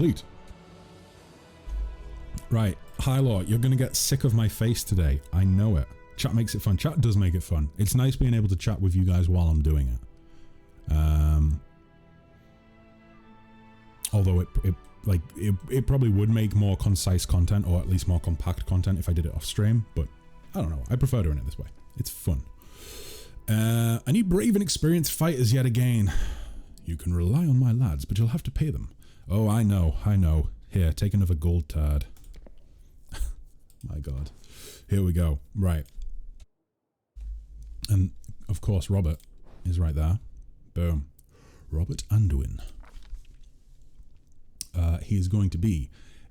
complete. Right, High Lord, you're going to get sick of my face today. I know it. Chat makes it fun. Chat does make it fun. It's nice being able to chat with you guys while I'm doing it. Although it probably would make more concise content, or at least more compact content if I did it off stream, but I don't know. I prefer doing it this way. It's fun. I need brave and experienced fighters yet again. You can rely on my lads, but you'll have to pay them. Oh, I know. Here, take another gold turd. My god. Here we go. Right. And, of course, Robert is right there. Boom. Robert Baldwin. He is going to be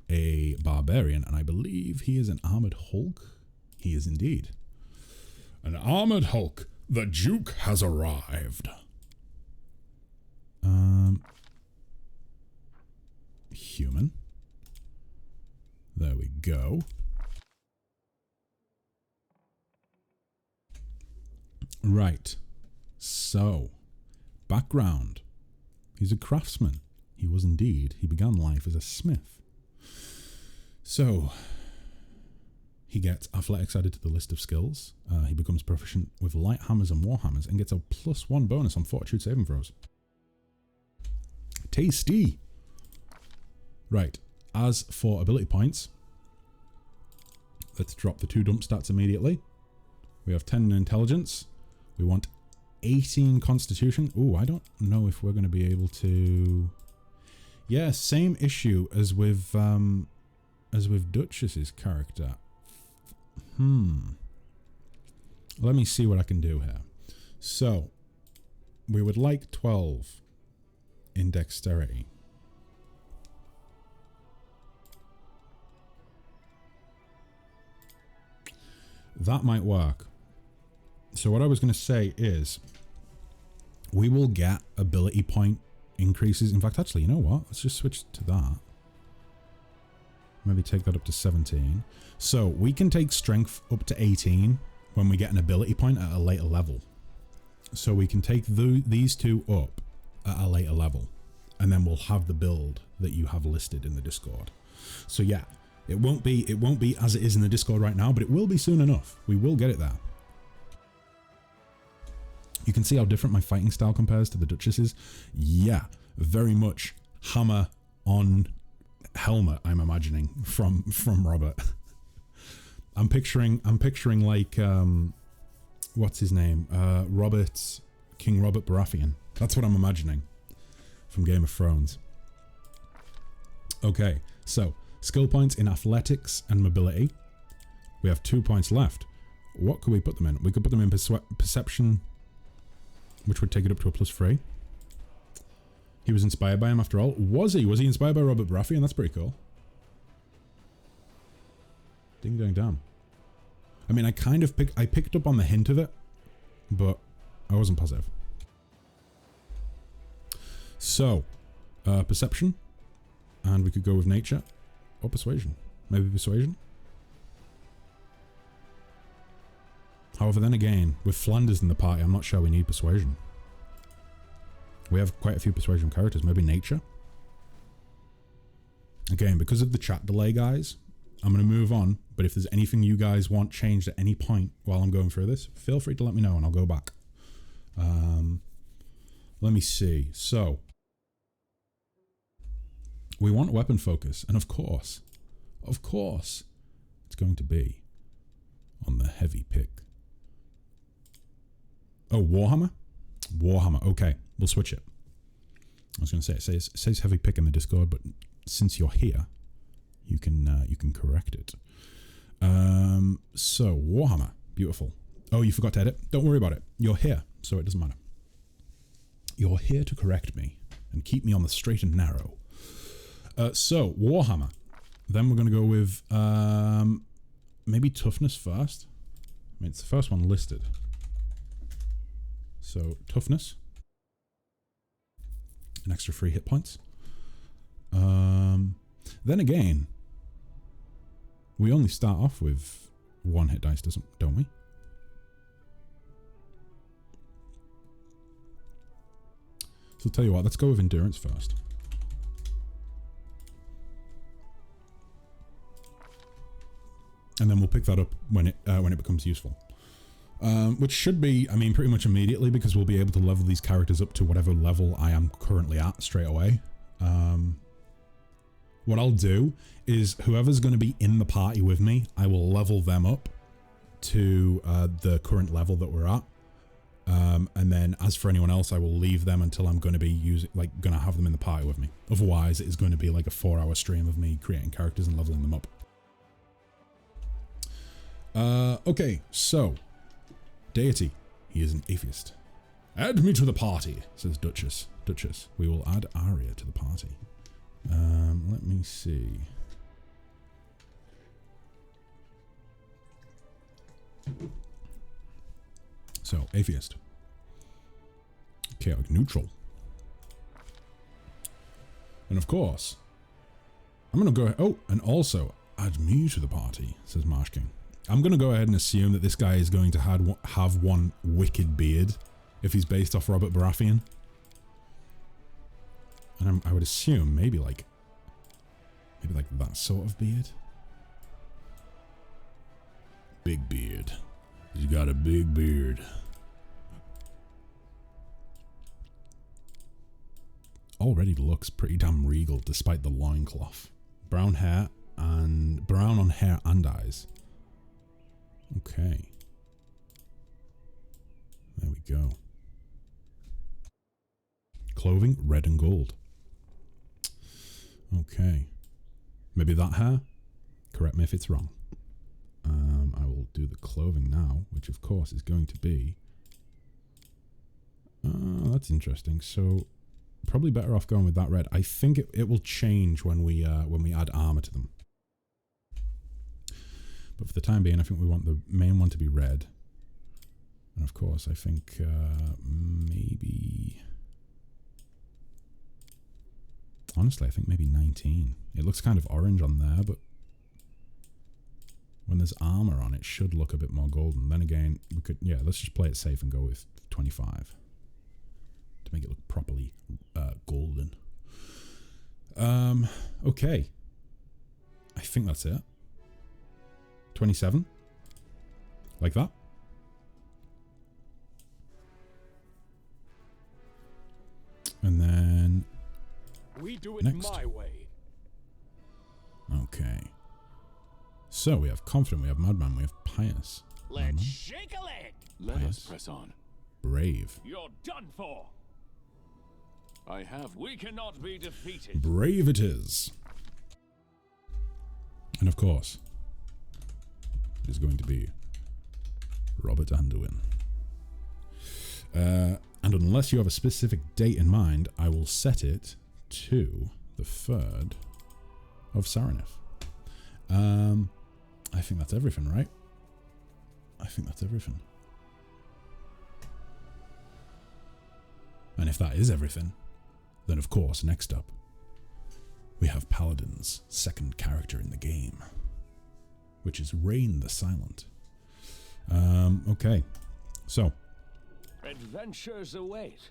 a barbarian, and I believe he is an armored Hulk. He is indeed. An armored Hulk. The Duke has arrived. Human. There we go. Right. So, background. He's a craftsman. He was indeed. He began life as a smith. So, he gets athletics added to the list of skills. He becomes proficient with light hammers and war hammers and gets a +1 bonus on fortitude saving throws. Tasty. Right. As for ability points, let's drop the 2 dump stats immediately. We have 10 in intelligence. We want 18 constitution. Ooh, I don't know if we're going to be able to... Yeah, same issue as with Duchess's character. Let me see what I can do here. So, we would like 12 in dexterity. That might work. So what I was going to say is, we will get ability point increases. In fact, actually, you know what? Let's just switch to that. Maybe take that up to 17. So we can take strength up to 18 when we get an ability point at a later level. So we can take these two up at a later level, and then we'll have the build that you have listed in the Discord. So yeah, it won't be as it is in the Discord right now, but it will be soon enough. We will get it there. You can see how different my fighting style compares to the Duchess's. Yeah, very much hammer on helmet, I'm imagining, from Robert. I'm picturing like what's his name? King Robert Baratheon. That's what I'm imagining from Game of Thrones. Okay, so skill points in athletics and mobility. We have 2 points left. What could we put them in? We could put them in perception, which would take it up to a +3. He was inspired by him after all. Was he? Was he inspired by Robert Baratheon? That's pretty cool. Ding dang damn. I mean, I picked up on the hint of it, but I wasn't positive. So, perception, and we could go with nature or persuasion. Maybe persuasion. However, then again, with Flanders in the party, I'm not sure we need persuasion. We have quite a few persuasion characters. Maybe nature. Again, because of the chat delay, guys, I'm going to move on. But if there's anything you guys want changed at any point while I'm going through this, feel free to let me know and I'll go back. Let me see. So, we want weapon focus. And of course, it's going to be on the heavy pick. Oh, Warhammer? Warhammer. Okay, we'll switch it. I was going to say, it says heavy pick in the Discord, but since you're here, you can correct it. So, Warhammer. Beautiful. Oh, you forgot to edit? Don't worry about it. You're here, so it doesn't matter. You're here to correct me and keep me on the straight and narrow. So, Warhammer. Then we're going to go with maybe toughness first. I mean, it's the first one listed. So, toughness. An extra 3 hit points. Then again, we only start off with 1 hit dice, don't we? So, I'll tell you what, let's go with endurance first. and then we'll pick that up when it becomes useful. Which should be, I mean, pretty much immediately, because we'll be able to level these characters up to whatever level I am currently at straight away. What I'll do is whoever's going to be in the party with me, I will level them up to the current level that we're at. And then as for anyone else, I will leave them until I'm going to be going to have them in the party with me. Otherwise, it is going to be like a 4-hour stream of me creating characters and leveling them up. Okay, so deity, he is an atheist. Add me to the party, says Duchess. Duchess, we will add Arya to the party. Let me see. So, atheist. Chaotic neutral. And of course, I'm going to go... Oh, and also, add me to the party, says Marsh King. I'm going to go ahead and assume that this guy is going to have one wicked beard if he's based off Robert Baratheon. And I would assume maybe like that sort of beard. Big beard. He's got a big beard. Already looks pretty damn regal despite the loincloth. Brown on hair and eyes. Okay. There we go. Clothing, red and gold. Okay. Maybe that hair? Correct me if it's wrong. I will do the clothing now, which of course is going to be... that's interesting. So, probably better off going with that red. I think it will change when we add armor to them. But for the time being, I think we want the main one to be red. And of course, I think maybe... Honestly, I think maybe 19. It looks kind of orange on there, but when there's armor on, it should look a bit more golden. Then again, we could, yeah, let's just play it safe and go with 25 to make it look properly golden. Okay. I think that's it. 27. Like that. And then we do it next. My way. Okay. So we have confident, we have madman, we have pious. Let's shake a leg. Let us press on. Brave. You're done for. We cannot be defeated. Brave it is. And of course, it is going to be Robert Baldwin. And unless you have a specific date in mind, I will set it to the 3rd of Saraneth. I think that's everything, right? I think that's everything. And if that is everything, then of course, next up, we have Paladin's second character in the game, which is Rain the Silent. Okay, so. Adventures await.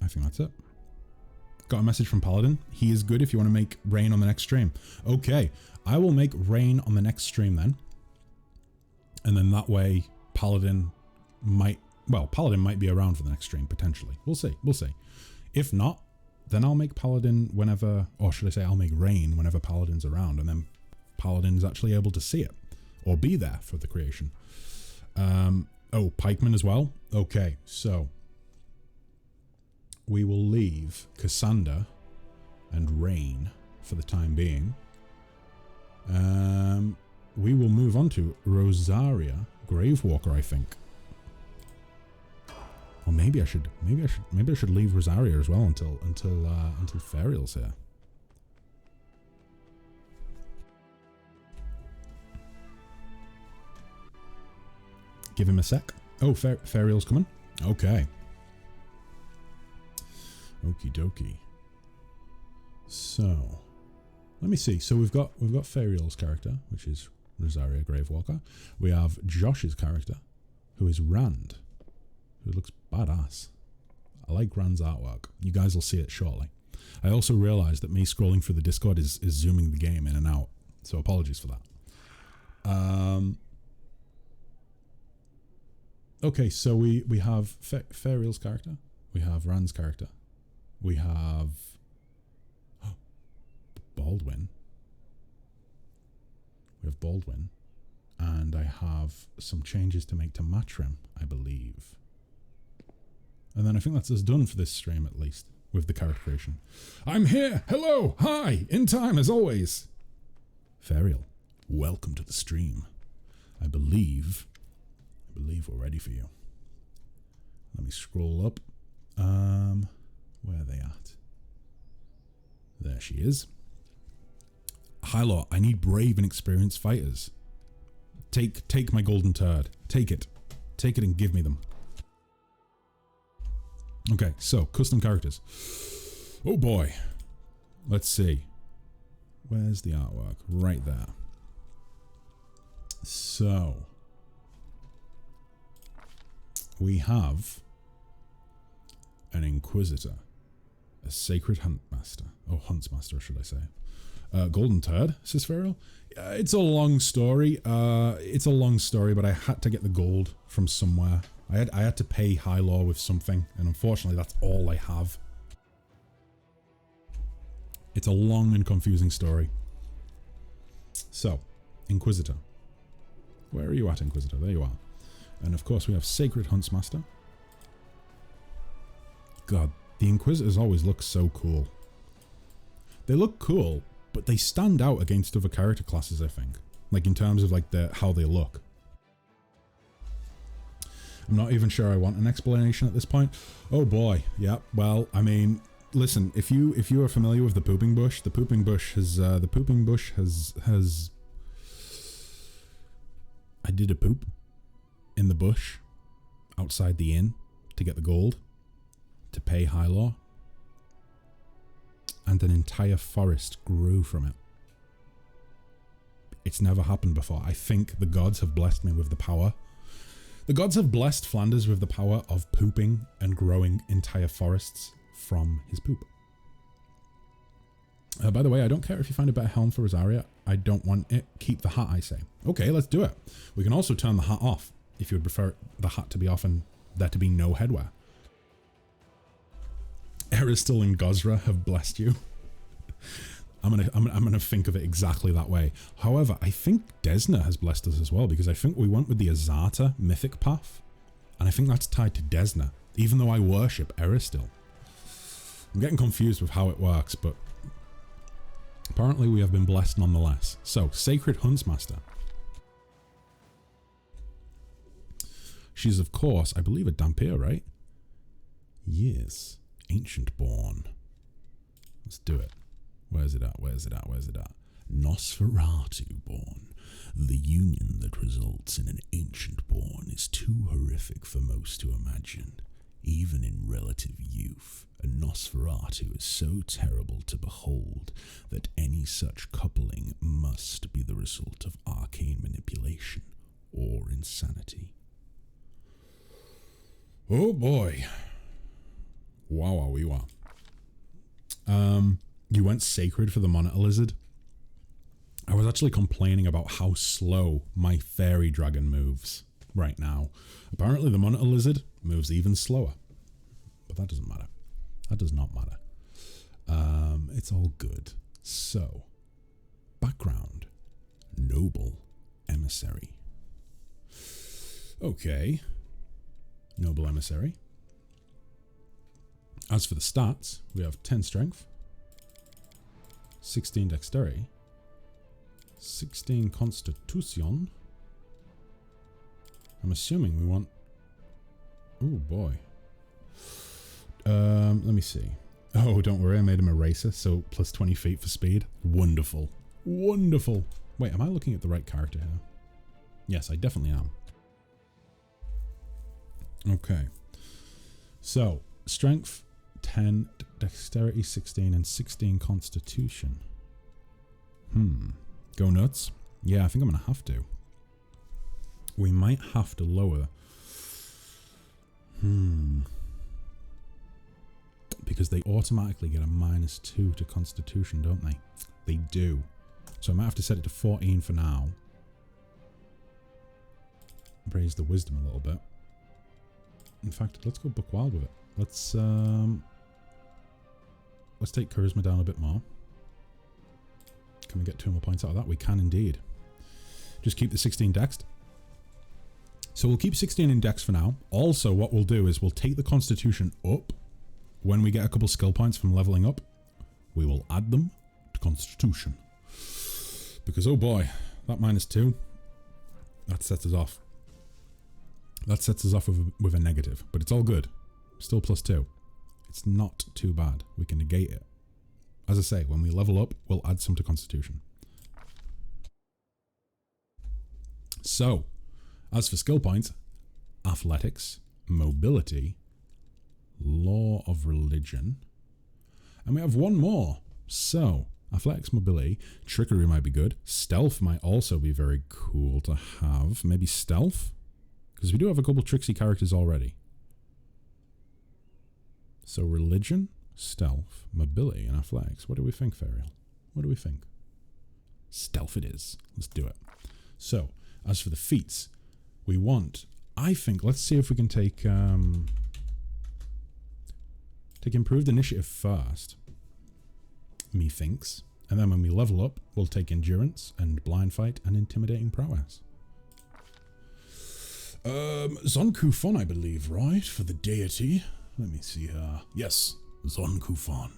I think that's it. Got a message from Paladin. He is good if you want to make Rain on the next stream. Okay, I will make Rain on the next stream then. And then that way, Paladin might be around for the next stream, potentially. We'll see, we'll see. If not, then I'll make Paladin whenever, or should I say I'll make Rain whenever Paladin's around, and then Paladin's actually able to see it, or be there for the creation. Oh, Pikeman as well? Okay, so we will leave Cassander and Rain for the time being. We will move on to Rosaria Gravewalker, I think. Or maybe I should leave Rosaria as well until Fariel's here. Give him a sec. Oh, Fariel's coming. Okay. Okie dokie. So, let me see. So we've got Fariel's character, which is Rosaria Gravewalker. We have Josh's character, who is Rand, who looks badass. I like Rand's artwork. You guys will see it shortly. I also realized that me scrolling through the Discord is zooming the game in and out, so apologies for that. Okay, so we have Fariel's character. We have Rand's character. We have Baldwin. We have Baldwin. And I have some changes to make to Matrim, I believe. And then I think that's us done for this stream, at least, with the character creation. I'm here! Hello! Hi! In time, as always! Fariel, welcome to the stream. I believe we're ready for you. Let me scroll up. Where are they at? There she is. Hylor, I need brave and experienced fighters. Take my golden turd. Take it. Take it and give me them. Okay, so custom characters. Oh boy. Let's see. Where's the artwork? Right there. So we have an Inquisitor, a Sacred Huntmaster. Oh, Huntsmaster, should I say. Golden Turd, says Fariel. It's a long story. But I had to get the gold from somewhere. I had to pay Hylor with something, and unfortunately that's all I have. It's a long and confusing story. So, Inquisitor. Where are you at, Inquisitor? There you are. And of course we have Sacred Huntsmaster. God, the Inquisitors always look so cool. They look cool, but they stand out against other character classes, I think. Like in terms of like how they look. I'm not even sure I want an explanation at this point. Oh boy, yeah. Well, I mean, listen. If you are familiar with the pooping bush has. I did a poop in the bush outside the inn to get the gold to pay Hylor, and an entire forest grew from it. It's never happened before. I think the gods have blessed me with the power. The gods have blessed Flanders with the power of pooping and growing entire forests from his poop. By the way, I don't care if you find a better helm for Rosaria. I don't want it. Keep the hat, I say. Okay, let's do it. We can also turn the hat off if you would prefer the hat to be off and there to be no headwear. Eristil and Gosra have blessed you. I'm gonna think of it exactly that way. However, I think Desna has blessed us as well, because I think we went with the Azata mythic path, and I think that's tied to Desna, even though I worship Eristil. I'm getting confused with how it works, but apparently we have been blessed nonetheless. So, Sacred Huntsmaster. She's of course, I believe, a Dhampir, right? Yes. Ancient Born. Let's do it. Where's it at? Where's it at? Where's it at? Nosferatu born. The union that results in an ancient born is too horrific for most to imagine. Even in relative youth, a Nosferatu is so terrible to behold that any such coupling must be the result of arcane manipulation or insanity. Oh boy. Wow, we were. You went Sacred for the Monitor Lizard. I was actually complaining about how slow my Fairy Dragon moves right now. Apparently the Monitor Lizard moves even slower. But that doesn't matter. That does not matter. It's all good. So, background. Noble Emissary. Okay. Noble Emissary. As for the stats, we have 10 strength, 16 dexterity, 16 constitution. I'm assuming we want... Oh boy. Let me see. Oh, don't worry, I made him a racer, so plus 20 feet for speed. Wonderful. Wonderful. Wait, am I looking at the right character here? Yes, I definitely am. Okay. So, strength 10, dexterity 16, and 16 constitution. Go nuts? Yeah, I think I'm going to have to. We might have to lower. Because they automatically get a -2 to constitution, don't they? They do. So I might have to set it to 14 for now. raise the wisdom a little bit. In fact, let's go book wild with it. Let's take charisma down a bit more. Can we get 2 more points out of that? We can indeed. Just keep the 16 dexed. So we'll keep 16 in dex for now. Also, what we'll do is we'll take the constitution up. When we get a couple skill points from leveling up, we will add them to constitution. Because, oh boy, that -2, that sets us off. That sets us off with a negative, but it's all good. Still +2. It's not too bad. We can negate it. As I say, when we level up, we'll add some to constitution. So, as for skill points, athletics, mobility, law of religion, and we have one more. So, athletics, mobility, trickery might be good. Stealth might also be very cool to have. Maybe stealth? Because we do have a couple tricksy characters already. So religion, stealth, mobility, and athletics. What do we think, Ferial? What do we think? Stealth it is. Let's do it. So, as for the feats, we want, I think, let's see if we can take improved initiative first. Methinks. And then when we level up, we'll take endurance and blind fight and intimidating prowess. Zonkufon, I believe, right? For the deity. Let me see here. Yes, Zonkufon.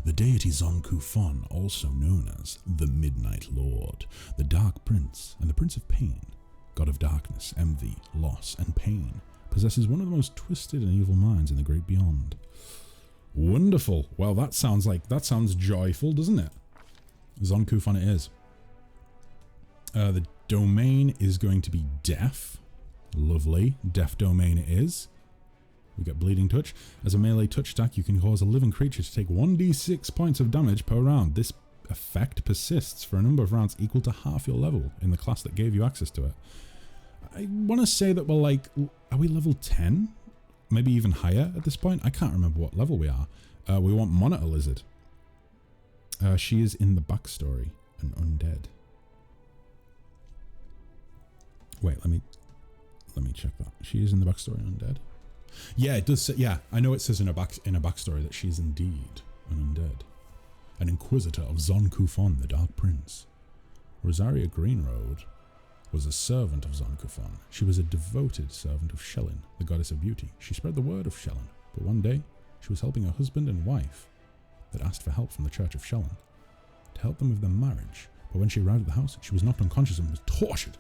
The deity Zonkufon, also known as the Midnight Lord, the Dark Prince, and the Prince of Pain, god of darkness, envy, loss, and pain, possesses one of the most twisted and evil minds in the great beyond. Wonderful. Well, that sounds joyful, doesn't it? Zonkufon it is. The domain is going to be deaf. Lovely. Deaf domain it is. We get bleeding touch. As a melee touch attack, you can cause a living creature to take 1d6 points of damage per round. This effect persists for a number of rounds equal to half your level in the class that gave you access to it. I want to say that we're like, are we level 10? Maybe even higher at this point? I can't remember what level we are. We want Monitor Lizard. She is in the backstory, an undead. Wait, let me check that. She is in the backstory, undead. Yeah, it does say, yeah, I know it says in a backstory that she's indeed an undead. An inquisitor of Zonkufon, the Dark Prince. Rosaria Greenroad was a servant of Zonkufon. She was a devoted servant of Shellin, the goddess of beauty. She spread the word of Shellin, but one day she was helping a husband and wife that asked for help from the Church of Shellin to help them with their marriage. But when she arrived at the house, she was knocked unconscious and was tortured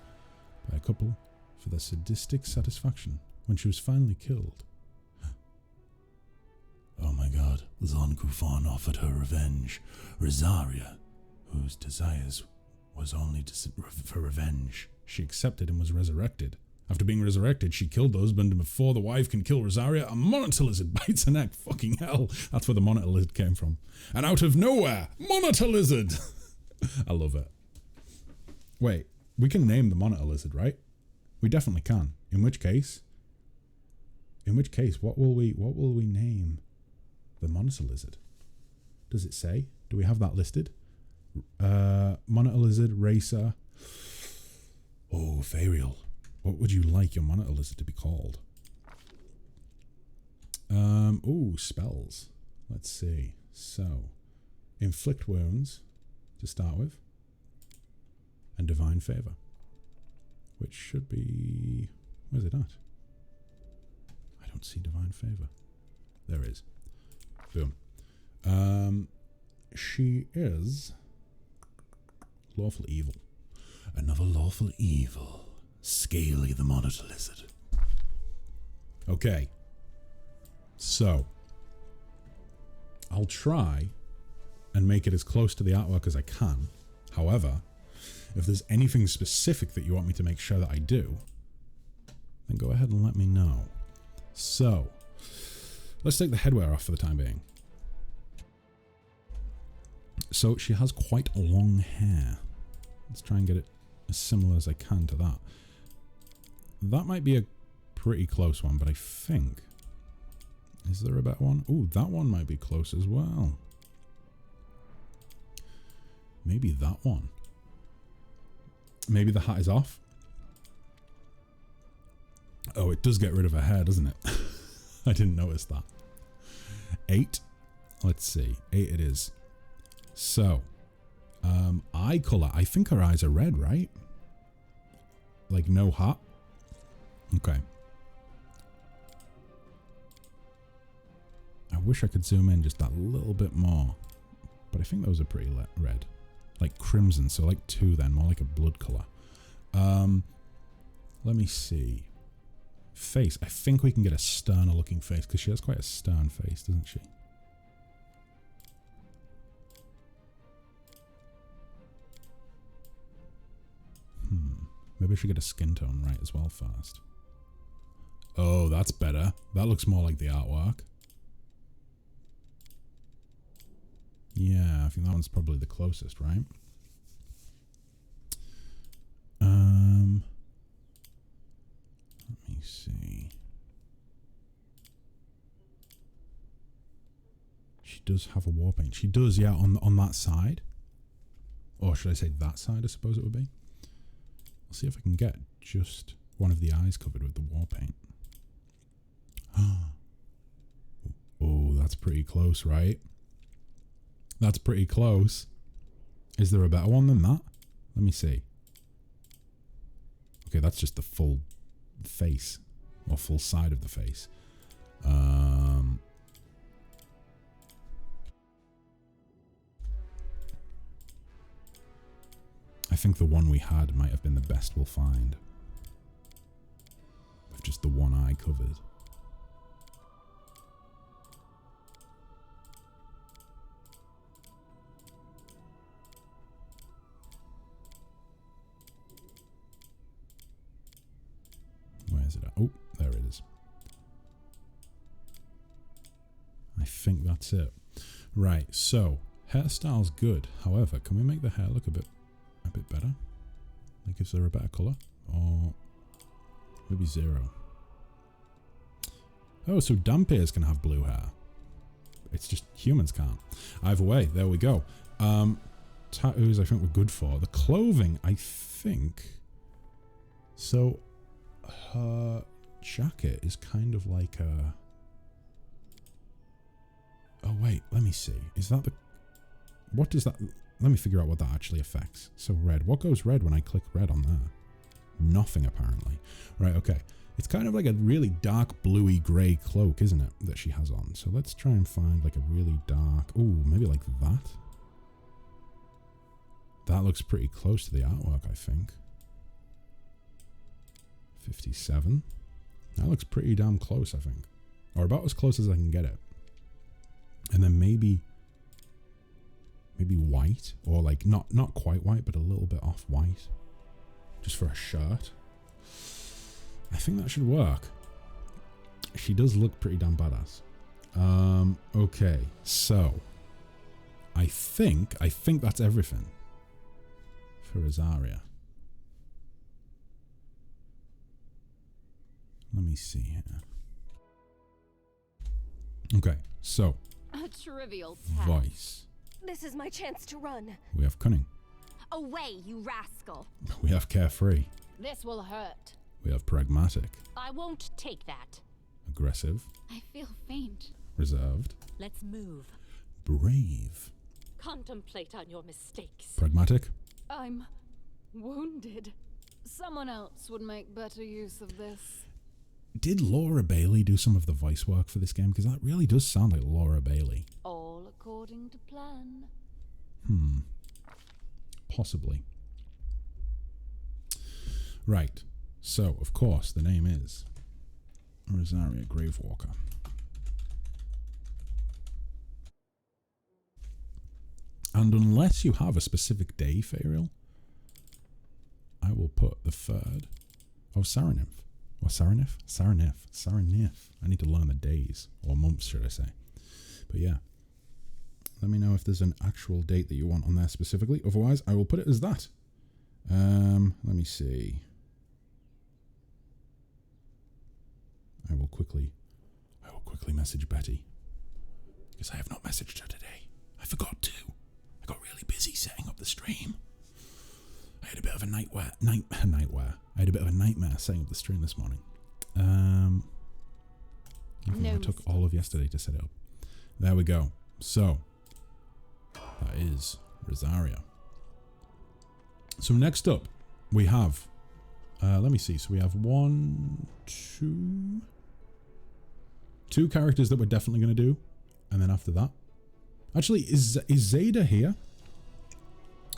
by a couple for their sadistic satisfaction. When she was finally killed, oh my god, Zonkufon offered her revenge. Rosaria, whose desires was only for revenge, she accepted and was resurrected. After being resurrected, she killed the husband, and before the wife can kill Rosaria, a monitor lizard bites her neck. Fucking hell. That's where the monitor lizard came from. And out of nowhere, monitor lizard! I love it. Wait, we can name the monitor lizard, right? We definitely can. In which case, what will we name the monitor lizard? Does it say? Do we have that listed? Monitor lizard, racer. Oh, Ferial. What would you like your monitor lizard to be called? Oh, spells. Let's see. So, inflict wounds to start with, and divine favor, which should be, where's it at? I don't see divine favor. There it is. Boom. She is lawful evil. Another lawful evil. Scaly the monitor lizard. Okay. So, I'll try and make it as close to the artwork as I can. However, if there's anything specific that you want me to make sure that I do, then go ahead and let me know. So, let's take the headwear off for the time being. So, she has quite long hair. Let's try and get it as similar as I can to that. That might be a pretty close one, but I think... Is there a better one? Ooh, that one might be close as well. Maybe that one. Maybe the hat is off. Oh, it does get rid of her hair, doesn't it? I didn't notice that. 8. Let's see. 8 it is. So, eye color. I think her eyes are red, right? Like no hat. Okay. I wish I could zoom in just that little bit more. But I think those are pretty red. Like crimson, so like 2 then, more like a blood color. Let me see. Face. I think we can get a sterner looking face because she has quite a stern face, doesn't she? Maybe I should get a skin tone right as well first. Oh, that's better. That looks more like the artwork. Yeah, I think that one's probably the closest, right? Let me see. She does have a war paint. She does, yeah, on that side. Or should I say that side, I suppose it would be. I'll see if I can get just one of the eyes covered with the war paint. Oh, that's pretty close, right? That's pretty close. Is there a better one than that? Let me see. Okay, that's just the full face. Or full side of the face. I think the one we had might have been the best we'll find. With just the one eye covered. Where is it at? Oh, there it is. I think that's it. Right, so hairstyle's good. However, can we make the hair look a bit better? Like, is there a better colour? Or maybe 0. Oh, so Dampiers can have blue hair. It's just humans can't. Either way, there we go. Tattoos I think we're good for. The clothing, I think. So her jacket is kind of like a... Oh wait, let me see. Is that the... What does that... Let me figure out what that actually affects. So red. What goes red when I click red on there? Nothing, apparently. Right, okay. It's kind of like a really dark bluey grey cloak, isn't it? That she has on. So let's try and find like a really dark... Ooh, maybe like that? That looks pretty close to the artwork, I think. 57. That looks pretty damn close, I think. Or about as close as I can get it. And then maybe white, or like not quite white, but a little bit off white, just for a shirt. I think that should work. She does look pretty damn badass. Okay, so I think that's everything for Rosaria. Let me see here. Okay, so a trivial task. Voice. This is my chance to run. We have cunning. Away, you rascal. We have carefree. This will hurt. We have pragmatic. I won't take that. Aggressive. I feel faint. Reserved. Let's move. Brave. Contemplate on your mistakes. Pragmatic. I'm wounded. Someone else would make better use of this. Did Laura Bailey do some of the voice work for this game? Because that really does sound like Laura Bailey. All according to plan. Possibly. Right. So, of course, the name is Rosaria Gravewalker. And unless you have a specific day, Fariel, I will put the 3rd of Saranif. Or Saranif? Saranif. I need to learn the days. Or months, should I say. But yeah. Let me know if there's an actual date that you want on there specifically. Otherwise, I will put it as that. Let me see. I will quickly message Betty. Because I have not messaged her today. I forgot to. I got really busy setting up the stream. I had a bit of a night Nightmare. I had a bit of a nightmare setting up the stream this morning. It took all of yesterday to set it up. There we go. So, that is Rosaria. So next up, we have, let me see. So we have two characters that we're definitely going to do. And then after that, actually, is Zeta here?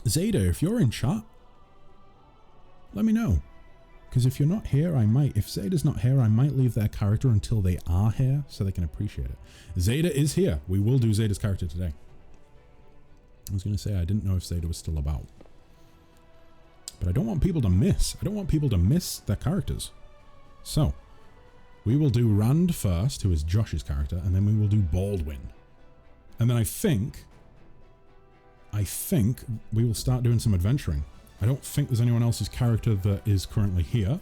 Zeta, if you're in chat, let me know. Because if you're not here, I might. If Zeta's not here, I might leave their character until they are here so they can appreciate it. Zeta is here. We will do Zeta's character today. I was going to say I didn't know if Zeta was still about. But I don't want people to miss. I don't want people to miss their characters. So, we will do Rand first, who is Josh's character, and then we will do Baldwin. And then I think we will start doing some adventuring. I don't think there's anyone else's character that is currently here.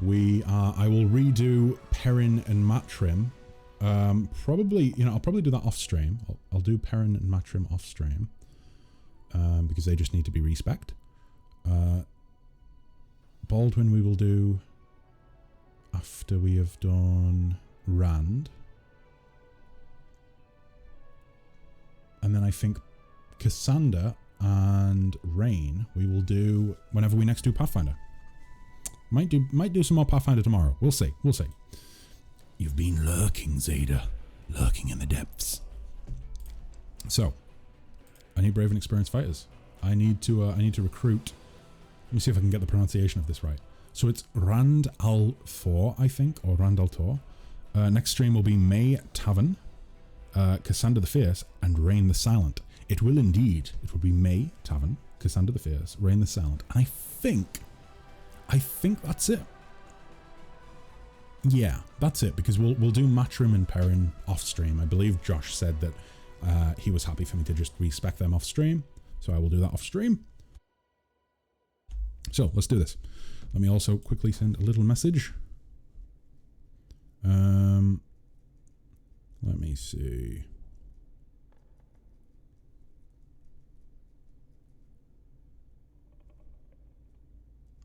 I will redo Perrin and Matrim. Probably, I'll probably do that off stream. I'll do Perrin and Matrim off stream. Because they just need to be respect. Baldwin we will do after we have done Rand. And then I think Cassandra and Rain we will do whenever we next do Pathfinder. Might do some more Pathfinder tomorrow. We'll see. You've been lurking, Zeta. Lurking in the depths. So, I need brave and experienced fighters. I need to recruit. Let me see if I can get the pronunciation of this right. So it's Rand Al Thor, I think, or Rand Al Tor. Next stream will be May Tavern, Cassandra the Fierce, and Rain the Silent. It will indeed. It will be May Tavern, Cassandra the Fierce, Rain the Silent, and I think that's it. Yeah, that's it, because we'll do Matrim and Perrin off stream. I believe Josh said that he was happy for me to just respec them off stream, so I will do that off stream. So let's do this. Let me also quickly send a little message. Let me see.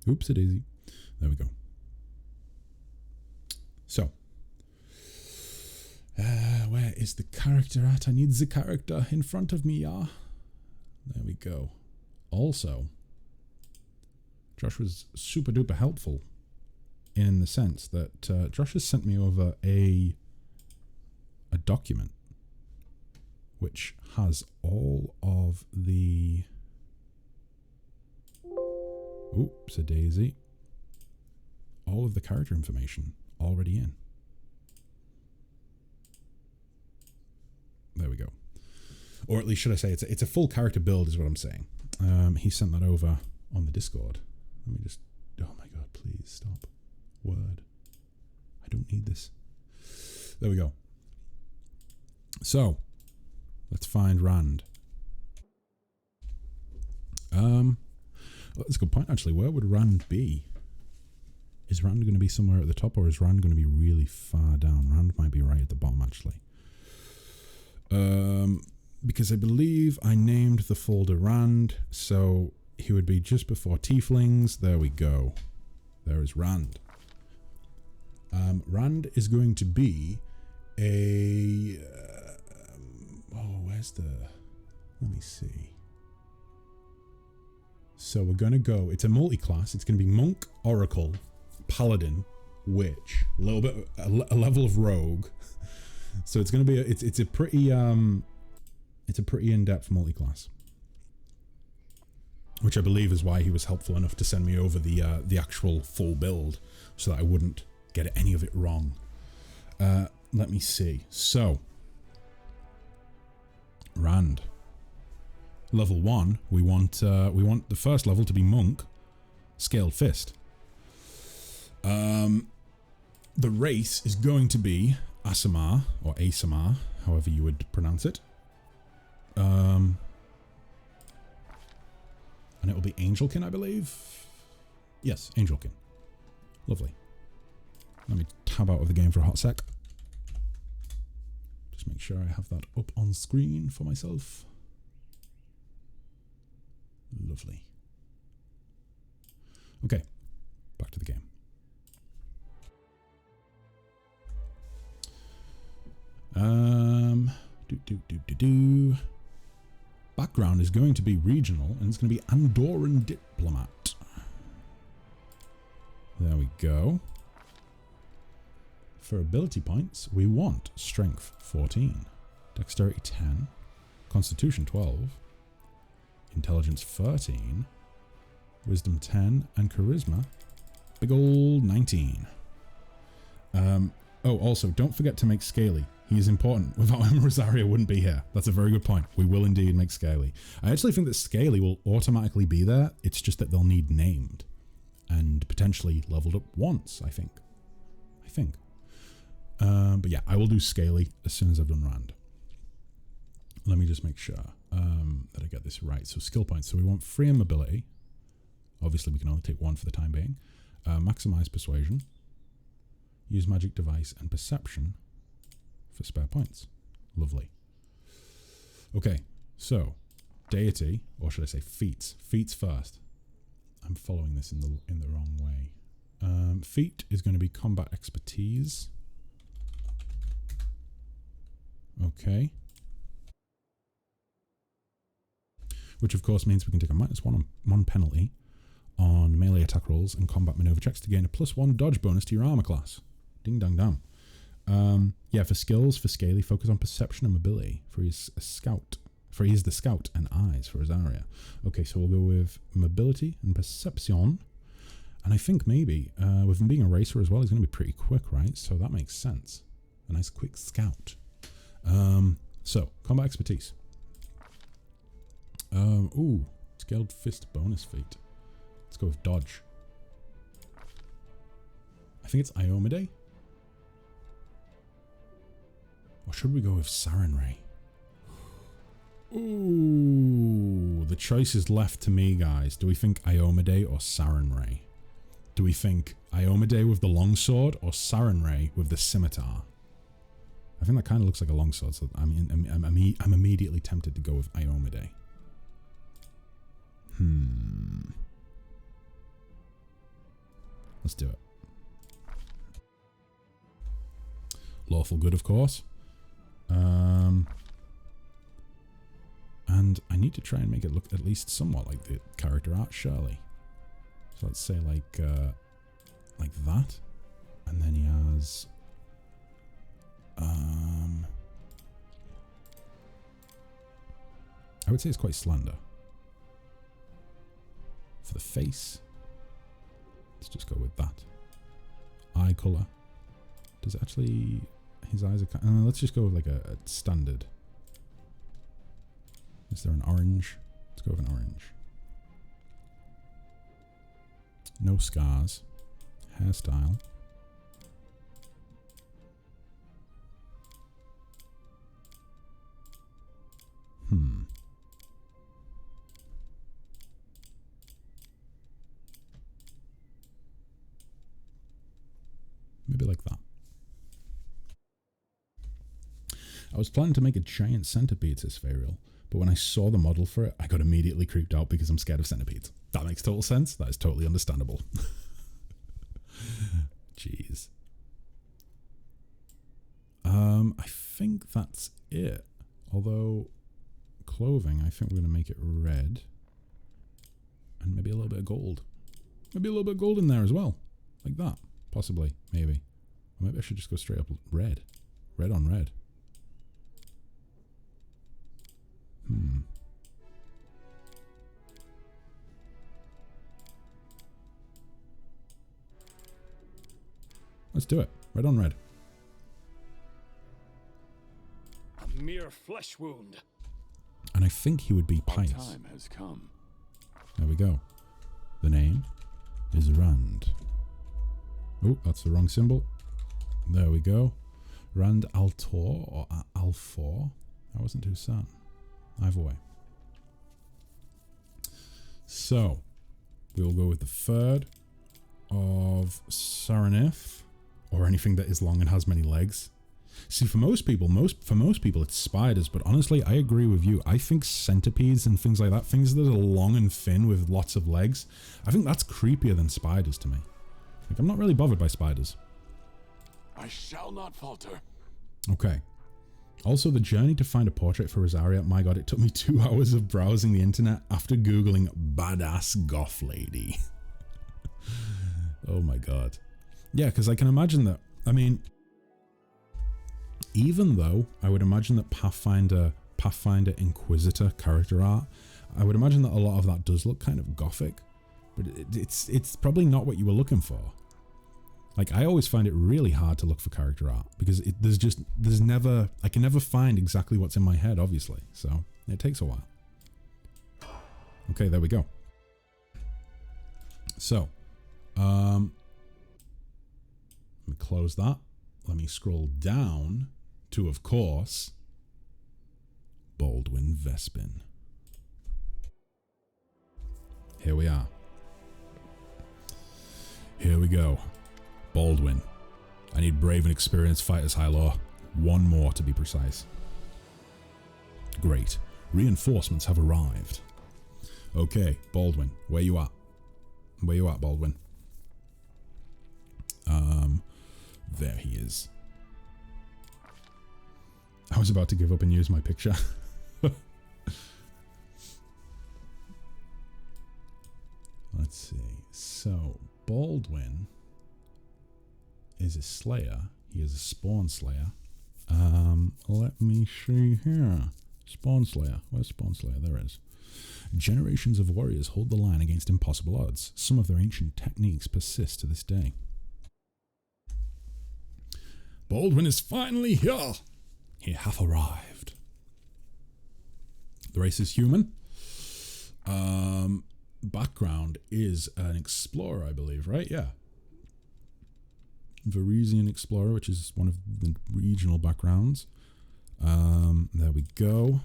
Oops, a daisy. There we go. So, where is the character at? I need the character in front of me, yeah. There we go. Also, Josh was super duper helpful in the sense that Josh has sent me over a document which has all of the... Oops, a daisy. All of the character information already in. There we go. Or at least should I say it's a full character build is what I'm saying. He sent that over on the Discord. Let me just... Oh my god, please stop. Word. I don't need this. There we go. So, let's find Rand. That's a good point, actually. Where would Rand be? Is Rand going to be somewhere at the top, or is Rand going to be really far down? Rand might be right at the bottom, actually. Because I believe I named the folder Rand, so he would be just before Tieflings. There we go. There is Rand. Rand is going to be a... where's the... Let me see. So we're going to go... It's a multi-class. It's going to be Monk, Oracle, Paladin, Witch. A little bit... A level of Rogue. So it's going to be... It's a pretty... It's a pretty in-depth multi-class. Which I believe is why he was helpful enough to send me over the actual full build, so that I wouldn't get any of it wrong. Let me see. So, Rand. Level 1, we want the first level to be Monk, Scaled Fist. The race is going to be Asamar, or Asamar, however you would pronounce it. And it will be Angelkin, I believe. Yes, Angelkin. Lovely. Let me tab out of the game for a hot sec. Just make sure I have that up on screen for myself. Lovely. Okay, back to the game. Background is going to be regional, and it's going to be Andorran diplomat. There we go. For ability points, we want strength 14, dexterity 10, constitution 12, intelligence 13, wisdom 10, and charisma, big old 19. Oh, also, don't forget to make Scaly. He is important. Without him, Rosaria wouldn't be here. That's a very good point. We will indeed make Scaly. I actually think that Scaly will automatically be there. It's just that they'll need named. And potentially leveled up once, I think. But yeah, I will do Scaly as soon as I've done Rand. Let me just make sure that I get this right. So skill points. So we want free and mobility. Obviously, we can only take one for the time being. Maximize persuasion. Use magic device and perception for spare points. Lovely. Okay, so deity, or should I say feats? Feats first. I'm following this in the wrong way. Feat is going to be combat expertise. Okay. Which of course means we can take a -1 penalty on melee attack rolls and combat maneuver checks to gain a +1 dodge bonus to your armor class. Ding dong dong. Yeah, for skills, for Scaly, focus on perception and mobility. For he's a scout. For he's the scout, and eyes for Rosaria. Okay, so we'll go with mobility and perception. And I think maybe, with him being a racer as well, he's going to be pretty quick, right? So that makes sense. A nice quick scout. So, combat expertise. Ooh, scaled fist bonus feat. Let's go with dodge. I think it's Iomade. Or should we go with Sarenrae? Ooh, the choice is left to me, guys. Do we think Iomade or Sarenrae? Do we think Iomade with the longsword or Sarenrae with the scimitar? I think that kind of looks like a longsword, so I'm immediately tempted to go with Iomade. Let's do it. Lawful good, of course. And I need to try and make it look at least somewhat like the character art, surely. So let's say like that. And then he has... I would say it's quite slender. For the face, let's just go with that. Eye colour. Does it actually... His eyes are... let's just go with like a standard. Is there an orange? Let's go with an orange. No scars. Hairstyle. Maybe like that. I was planning to make a giant centipede, says Fariel, but when I saw the model for it, I got immediately creeped out because I'm scared of centipedes. That makes total sense. That is totally understandable. Jeez. I think that's it. Although, clothing, I think we're going to make it red. And maybe a little bit of gold. Maybe a little bit of gold in there as well. Like that. Possibly. Maybe. Or maybe I should just go straight up red. Red on red. Let's do it. Red on red. A mere flesh wound. And I think he would be Our pious. time has come. There we go. The name is Rand. Oh, that's the wrong symbol. There we go. Rand Altor or Alfor. I wasn't too certain. Either way. So, we will go with the third of Saranif, or anything that is long and has many legs. See, for most people, it's spiders, but honestly, I agree with you. I think centipedes and things like that, things that are long and thin with lots of legs, I think that's creepier than spiders to me. Like, I'm not really bothered by spiders. I shall not falter. Okay. Also, the journey to find a portrait for Rosaria, my god, it took me 2 hours of browsing the internet after googling badass goth lady. Oh my god. Yeah, because I can imagine that, I mean, even though I would imagine that Pathfinder Inquisitor character art, I would imagine that a lot of that does look kind of gothic, but it's probably not what you were looking for. Like, I always find it really hard to look for character art because I can never find exactly what's in my head, obviously. So it takes a while. Okay, there we go. So, let me close that. Let me scroll down to, of course, Baldwin Vespin. Here we are. Here we go. Baldwin. I need brave and experienced fighters, High Law. 1 more to be precise. Great. Reinforcements have arrived. Okay, Baldwin, where you at? Where you at, Baldwin? There he is. I was about to give up and use my picture. Let's see. So, Baldwin is a slayer. He is a spawn slayer. Let me see here. Spawn slayer. Where's spawn slayer? There it is. Generations of warriors hold the line against impossible odds. Some of their ancient techniques persist to this day. Baldwin is finally here. He hath arrived. The race is human. Background is an explorer, I believe, right? Yeah. Varisian explorer, which is one of the regional backgrounds. There we go.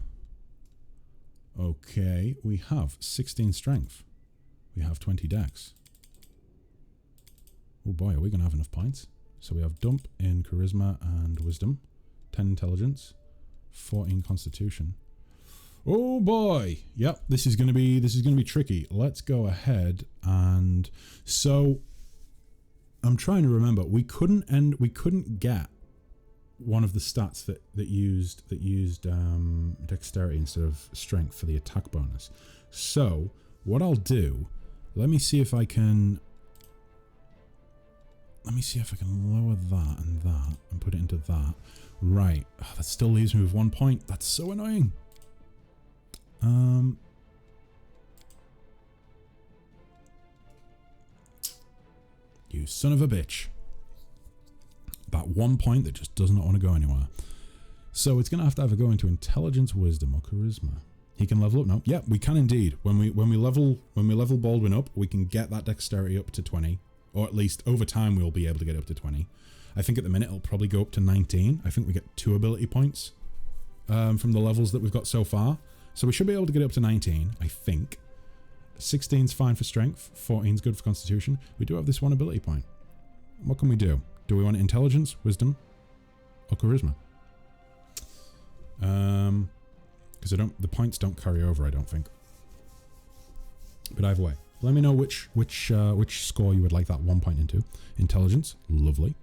Okay, we have 16 strength. We have 20 dex. Oh boy, are we going to have enough points? So we have dump in charisma and wisdom, 10 intelligence, 14 constitution. Oh boy. Yep, this is going to be tricky. Let's go ahead and so I'm trying to remember. We couldn't get one of the stats that used dexterity instead of strength for the attack bonus. So what I'll do, let me see if I can lower that and put it into that. Right. Oh, that still leaves me with 1 point. That's so annoying. You son of a bitch. That 1 point that just does not want to go anywhere. So it's going to have to either go into intelligence, wisdom, or charisma. He can level up. No, yeah, we can indeed. When we level Baldwin up, we can get that dexterity up to 20, or at least over time we'll be able to get up to 20. I think at the minute it'll probably go up to 19. I think we get 2 ability points from the levels that we've got so far. So we should be able to get up to 19, I think. 16's fine for strength, 14's good for constitution. We do have this 1 ability point. What can we do? Do we want intelligence, wisdom, or charisma? Because the points don't carry over, I don't think. But either way, let me know which score you would like that 1 point into. Intelligence, lovely.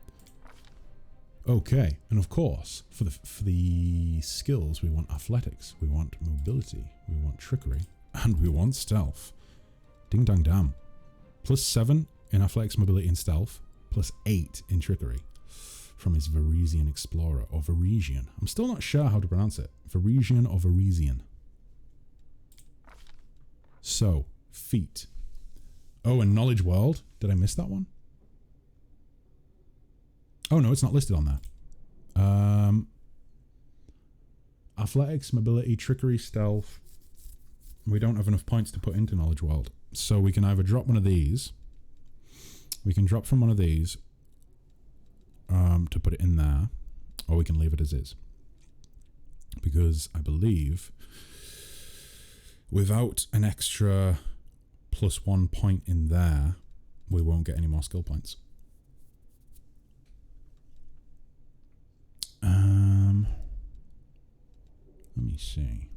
Okay, and of course, for the skills, we want athletics, we want mobility, we want trickery, and we want stealth. Ding dong damn. +7 in athletics, mobility, and stealth, +8 in trickery from his Varisian explorer, or Varisian. I'm still not sure how to pronounce it. Varisian or Varisian. So, feat. Oh, and knowledge world. Did I miss that one? Oh no, it's not listed on there. Athletics, mobility, trickery, stealth. We don't have enough points to put into knowledge world. So we can either drop one of these. We can drop from one of these to put it in there, or we can leave it as is. Because I believe without an extra +1 point in there, we won't get any more skill points. Let me see.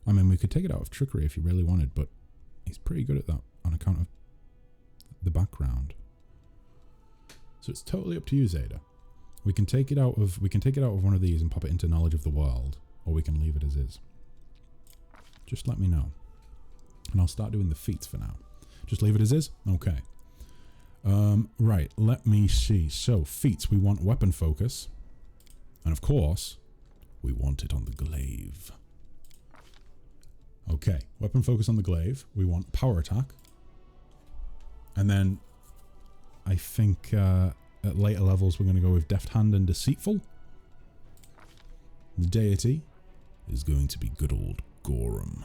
I mean, we could take it out of trickery if you really wanted, but he's pretty good at that on account of the background. So it's totally up to you, Zeta. We can take it out of one of these and pop it into knowledge of the world, or we can leave it as is. Just let me know. And I'll start doing the feats for now. Just leave it as is? Okay. Right, let me see. So, feats, we want weapon focus. And of course, we want it on the glaive. Okay, weapon focus on the glaive. We want power attack. And then, I think at later levels we're going to go with deft hand and deceitful. The deity is going to be good old Gorham.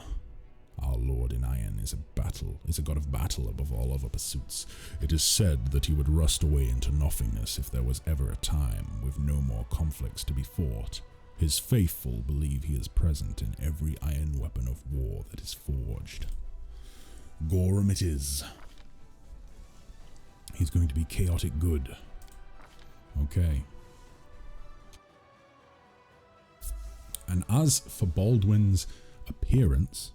Our lord in iron is a god of battle above all other pursuits. It is said that he would rust away into nothingness if there was ever a time with no more conflicts to be fought. His faithful believe he is present in every iron weapon of war that is forged. Gorham it is. He's going to be chaotic good. Okay. And as for Baldwin's appearance,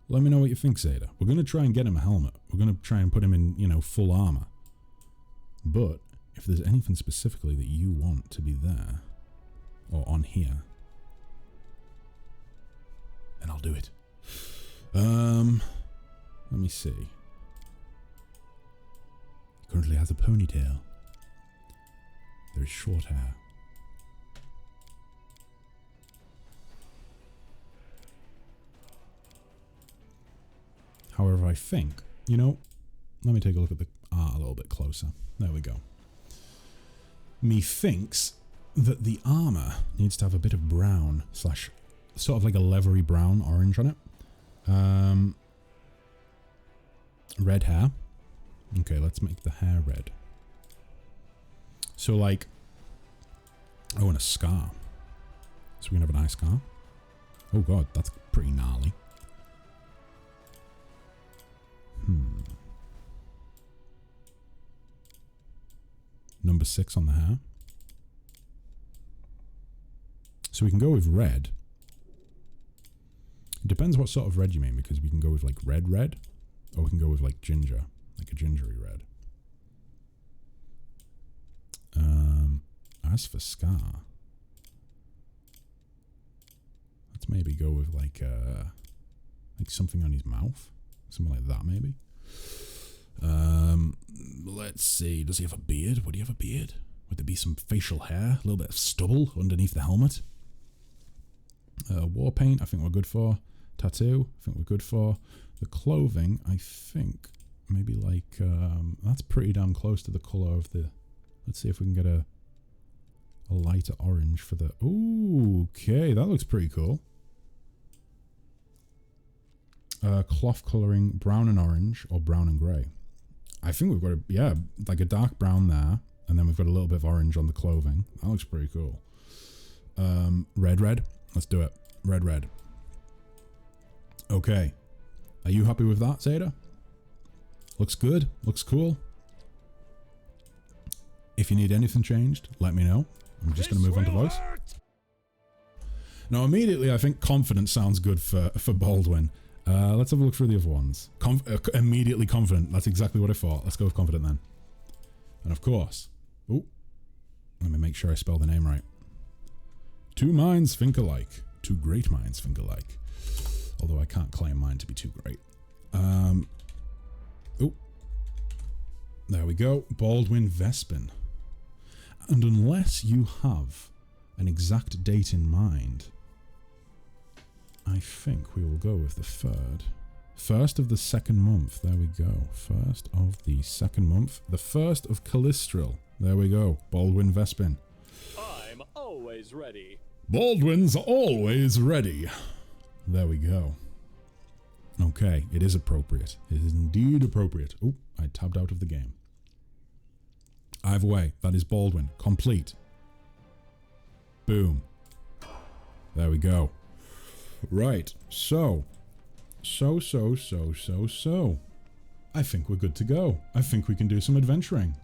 let me know what you think, Zeta. We're going to try and get him a helmet. We're going to try and put him in, you know, full armor. But if there's anything specifically that you want to be there, or on here, then I'll do it. Let me see. He currently has a ponytail. There's short hair. However, I think, you know, let me take a look at the art a little bit closer. There we go. Methinks that the armor needs to have a bit of brown slash sort of like a leathery brown orange on it. Red hair. Okay, let's make the hair red. So like, oh, and a scar. So we can have an eye scar. Oh god, that's pretty gnarly. Number 6 on the hair. So we can go with red. It depends what sort of red you mean, because we can go with like red, or we can go with like ginger, like a gingery red. As for scar, let's maybe go with like something on his mouth, something like that maybe. Let's see. Does he have a beard? Would he have a beard? Would there be some facial hair? A little bit of stubble underneath the helmet? War paint, I think we're good for. Tattoo, I think we're good for. The clothing, I think maybe like, that's pretty damn close to the colour of the... Let's see if we can get a lighter orange for the... Ooh, okay, that looks pretty cool. Cloth colouring, brown and orange, or brown and grey. I think we've got yeah, like a dark brown there, and then we've got a little bit of orange on the clothing. That looks pretty cool. Red. Let's do it. Red. Okay. Are you happy with that, Zeta? Looks good. Looks cool. If you need anything changed, let me know. I'm just going to move on to voice. Now, immediately, I think confident sounds good for Baldwin. Let's have a look through the other ones. Immediately confident. That's exactly what I thought. Let's go with confident then. And of course... Oh, let me make sure I spell the name right. Two minds think alike. Two great minds think alike. Although I can't claim mine to be too great. Oh, there we go. Baldwin Vespin. And unless you have an exact date in mind, I think we will go with the third. First of the second month. There we go. First of the second month. The first of Callistril. There we go. Baldwin Vespin. I'm always ready. Baldwin's always ready. There we go. Okay, it is appropriate. It is indeed appropriate. Oh, I tabbed out of the game. Either way, that is Baldwin. Complete. Boom. There we go. Right, so. I think we're good to go. I think we can do some adventuring.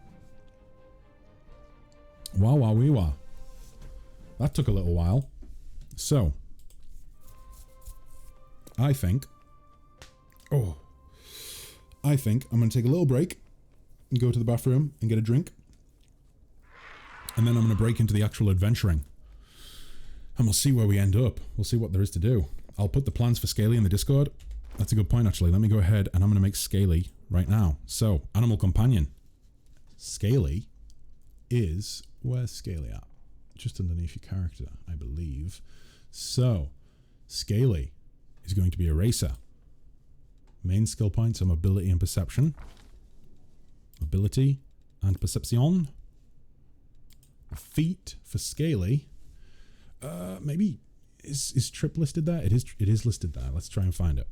Wow, wee wah. That took a little while. So, I think I'm going to take a little break and go to the bathroom and get a drink. And then I'm going to break into the actual adventuring. And we'll see where we end up. We'll see what there is to do. I'll put the plans for Scaly in the Discord. That's a good point, actually. Let me go ahead and I'm going to make Scaly right now. So, Animal Companion. Scaly is... Where's Scaly at? Just underneath your character, I believe. So, Scaly is going to be a racer. Main skill points are mobility and perception. Mobility and perception. Feet for Scaly. Maybe is trip listed there? It is listed there. Let's try and find it.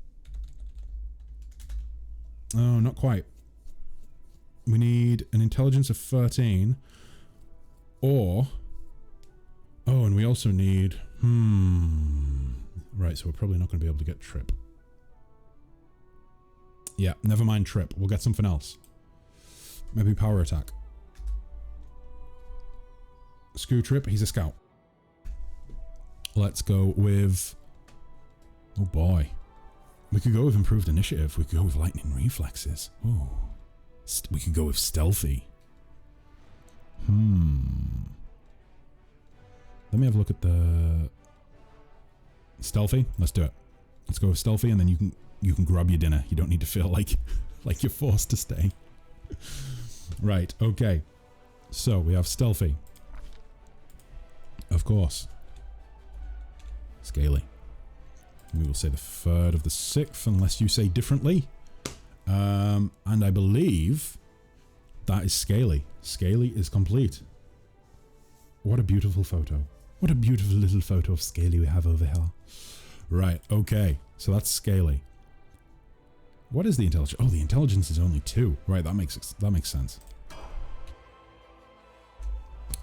Oh, not quite. We need an intelligence of 13 or and we also need right, so we're probably not going to be able to get trip. Yeah, never mind trip. We'll get something else. Maybe power attack. Screw trip, he's a scout. Let's go with... Oh boy. We could go with improved initiative. We could go with lightning reflexes. Oh. We could go with stealthy. Let me have a look at the... Stealthy? Let's do it. Let's go with stealthy and then you can grab your dinner. You don't need to feel like you're forced to stay. Right, okay. So we have stealthy. Of course. Scaly. We will say the 3rd of the 6th unless you say differently. And I believe that is Scaly. Scaly is complete. What a beautiful photo. What a beautiful little photo of Scaly we have over here. Right, okay. So that's Scaly. What is the intelligence? Oh, the intelligence is only 2. Right, that makes sense.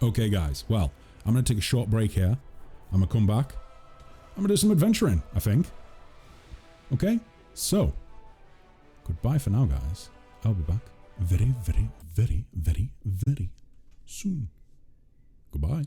Okay, guys. Well, I'm going to take a short break here. I'm going to come back. I'm going to do some adventuring, I think. Okay? So, goodbye for now, guys. I'll be back very, very, very, very, very soon. Goodbye.